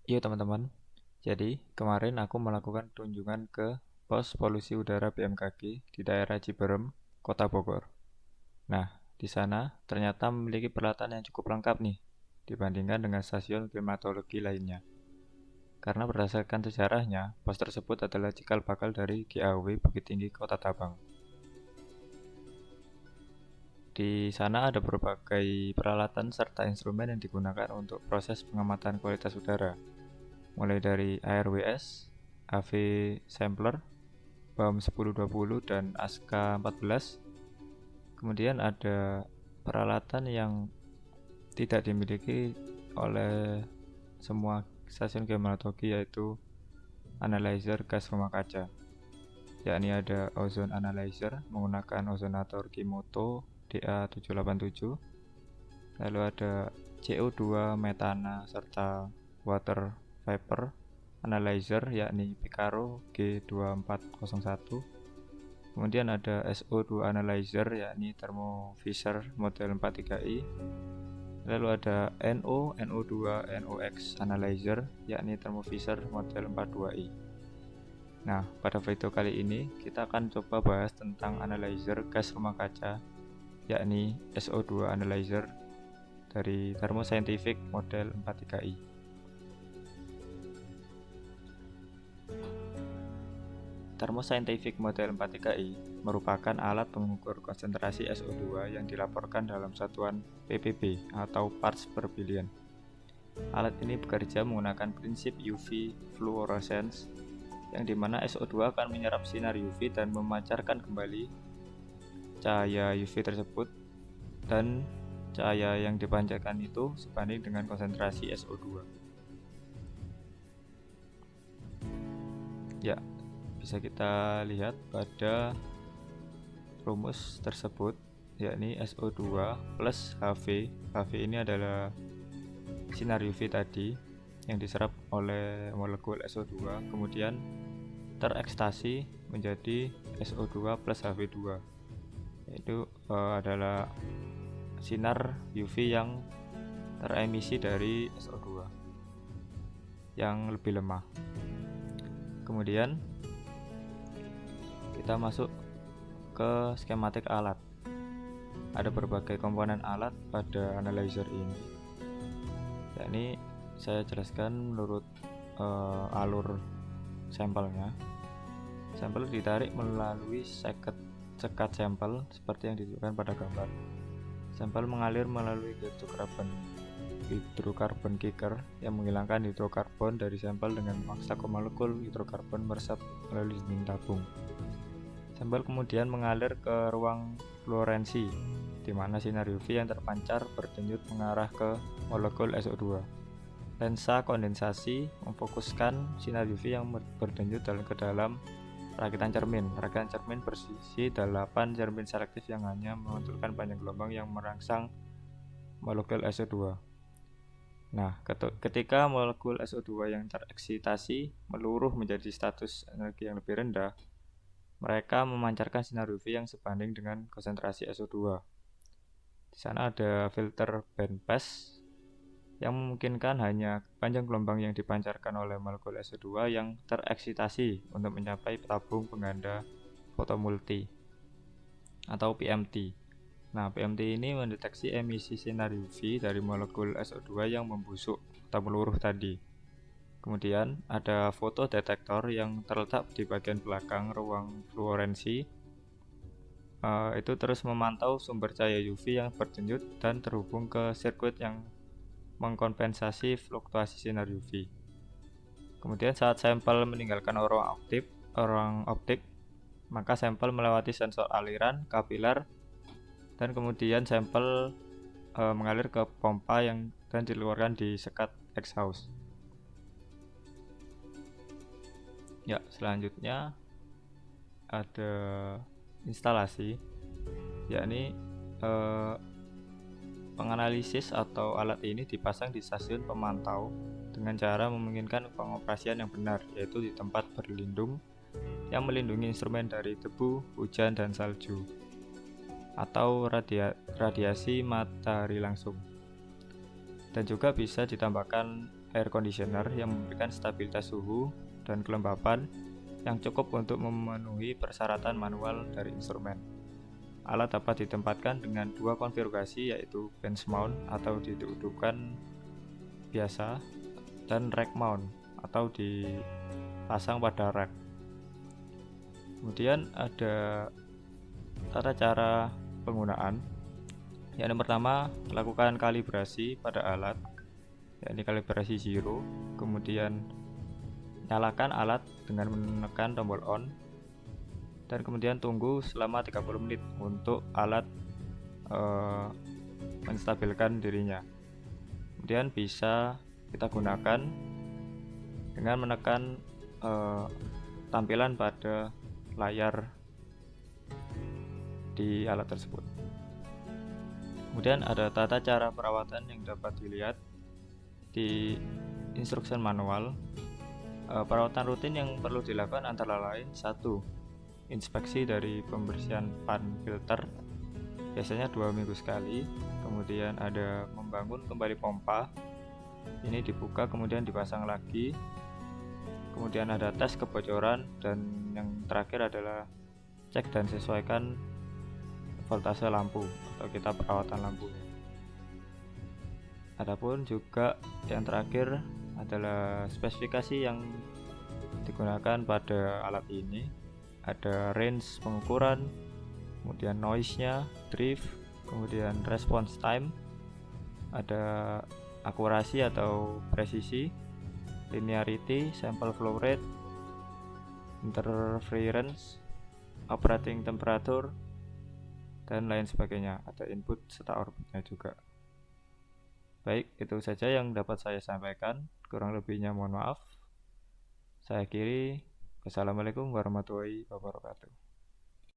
Iya teman-teman, jadi kemarin aku melakukan kunjungan ke pos polusi udara BMKG di daerah Ciberem, Kota Bogor. Nah, di sana ternyata memiliki peralatan yang cukup lengkap nih dibandingkan dengan stasiun klimatologi lainnya. Karena berdasarkan sejarahnya, pos tersebut adalah cikal bakal dari GAW Bukit Tinggi Kota Tabang. Di sana ada berbagai peralatan serta instrumen yang digunakan untuk proses pengamatan kualitas udara, mulai dari ARWS, AV Sampler, BAM 1020 dan ASKA 14. Kemudian ada peralatan yang tidak dimiliki oleh semua stasiun klimatologi, yaitu analyzer gas rumah kaca, yakni ada ozone analyzer menggunakan ozonator Kimoto DA787, lalu ada CO2 metana serta water vapor analyzer yakni Picaro G2401. Kemudian ada SO2 analyzer yakni Thermo Fisher model 43i. Lalu ada NO2 NOx analyzer yakni Thermo Fisher model 42i. Nah, pada video kali ini kita akan coba bahas tentang analyzer gas rumah kaca yakni SO2 analyzer dari Thermo Scientific model 43i. Thermo Scientific model 43i merupakan alat pengukur konsentrasi SO2 yang dilaporkan dalam satuan ppb atau parts per billion. Alat ini bekerja menggunakan prinsip UV fluorescence, yang dimana SO2 akan menyerap sinar UV dan memancarkan kembali cahaya UV tersebut, dan cahaya yang dipancarkan itu sebanding dengan konsentrasi SO2. Ya, bisa kita lihat pada rumus tersebut, yakni SO2 plus HV. HV ini adalah sinar UV tadi yang diserap oleh molekul SO2, kemudian terekstasi menjadi SO2 plus HV2, yaitu adalah sinar UV yang teremisi dari SO2 yang lebih lemah. Kemudian kita masuk ke skematik alat. Ada berbagai komponen alat pada analyzer ini, yakni saya jelaskan menurut alur sampelnya. Sampel ditarik melalui sekat sampel seperti yang ditunjukkan pada gambar. Sampel mengalir melalui hidrokarbon kicker yang menghilangkan hidrokarbon dari sampel dengan memaksa molekul hidrokarbon meresap melalui dinding tabung. Sampel kemudian mengalir ke ruang fluorensi, di mana sinar UV yang terpancar berdenyut mengarah ke molekul SO2. Lensa kondensasi memfokuskan sinar UV yang berdenyut ke dalam rakitan cermin. Rakitan cermin bersisi 8 cermin selektif yang hanya memantulkan panjang gelombang yang merangsang molekul SO2. Nah, ketika molekul SO2 yang tereksitasi meluruh menjadi status energi yang lebih rendah, mereka memancarkan sinar UV yang sebanding dengan konsentrasi SO2. Di sana ada filter bandpass yang memungkinkan hanya panjang gelombang yang dipancarkan oleh molekul SO2 yang tereksitasi untuk mencapai tabung pengganda fotomulti atau PMT. Nah, PMT ini mendeteksi emisi sinar UV dari molekul SO2 yang membusuk atau meluruh tadi. Kemudian ada fotodetektor yang terletak di bagian belakang ruang fluorensi. Itu terus memantau sumber cahaya UV yang berdenyut dan terhubung ke sirkuit yang mengkompensasi fluktuasi sinar UV. Kemudian saat sampel meninggalkan ruang optik, maka sampel melewati sensor aliran, kapiler, dan kemudian sampel mengalir ke pompa dan dikeluarkan di sekat exhaust. Ya, selanjutnya ada instalasi, yakni penganalisis atau alat ini dipasang di stasiun pemantau dengan cara memungkinkan pengoperasian yang benar, yaitu di tempat berlindung yang melindungi instrumen dari debu, hujan, dan salju, atau radiasi matahari langsung. Dan juga bisa ditambahkan air conditioner yang memberikan stabilitas suhu dan kelembapan yang cukup untuk memenuhi persyaratan manual dari instrumen. Alat dapat ditempatkan dengan dua konfigurasi, yaitu bench mount atau didudukkan biasa dan rack mount atau dipasang pada rack. Kemudian ada tata cara penggunaan. Yang pertama, lakukan kalibrasi pada alat, yakni kalibrasi zero. Kemudian nyalakan alat dengan menekan tombol on, dan kemudian tunggu selama 30 menit untuk alat menstabilkan dirinya. Kemudian bisa kita gunakan dengan menekan tampilan pada layar di alat tersebut. Kemudian ada tata cara perawatan yang dapat dilihat di instruction manual. Perawatan rutin yang perlu dilakukan antara lain: 1. Inspeksi dari pembersihan pan filter, biasanya 2 minggu sekali. Kemudian ada membangun kembali pompa, ini dibuka kemudian dipasang lagi. Kemudian ada tes kebocoran, dan yang terakhir adalah cek dan sesuaikan voltase lampu atau kita perawatan lampunya. Adapun juga yang terakhir adalah spesifikasi yang digunakan pada alat ini. Ada range pengukuran, kemudian noise-nya, drift, kemudian response time, ada akurasi atau presisi, linearity, sample flow rate, interference, operating temperature, dan lain sebagainya. Ada input serta outputnya juga. Baik, itu saja yang dapat saya sampaikan. Kurang lebihnya mohon maaf. Saya akhiri. Wassalamualaikum warahmatullahi wabarakatuh.